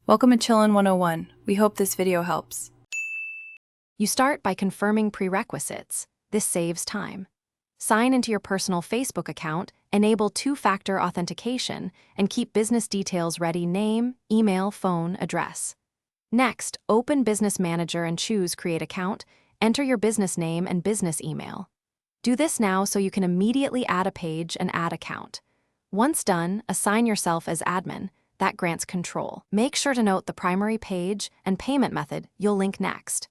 Welcome to Chillin' 101. We hope this video helps. You start by confirming prerequisites. This saves time. Sign into your personal Facebook account, enable two-factor authentication, and keep business details ready: name, email, phone, address. Next, open Business Manager and choose Create Account. Enter your business name and business email. Do this now so you can immediately add a page and add account. Once done, assign yourself as admin. That grants control. Make sure to note the primary page and payment method you'll link next.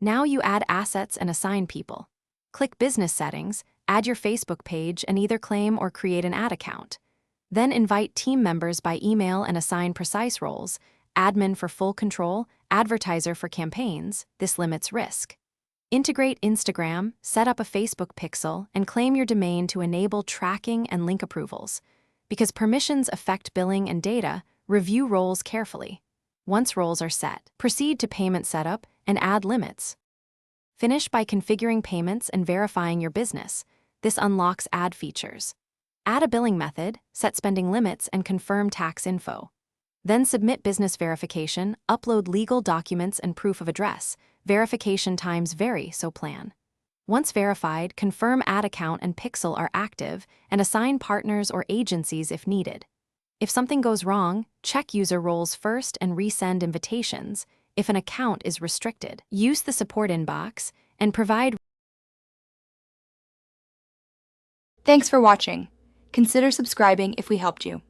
Now you add assets and assign people. Click Business Settings, add your Facebook page, and either claim or create an ad account. Then invite team members by email and assign precise roles: admin for full control, advertiser for campaigns. This limits risk. Integrate Instagram, set up a Facebook pixel, and claim your domain to enable tracking and link approvals. Because permissions affect billing and data, review roles carefully. Once roles are set, proceed to payment setup and add limits. Finish by configuring payments and verifying your business. This unlocks ad features. Add a billing method, set spending limits, and confirm tax info. Then submit business verification, upload legal documents and proof of address. Verification times vary, so plan. Once verified, confirm ad account and pixel are active, and assign partners or agencies if needed. If something goes wrong, check user roles first and resend invitations. If an account is restricted, use the support inbox and provide. Thanks for watching. Consider subscribing if we helped you.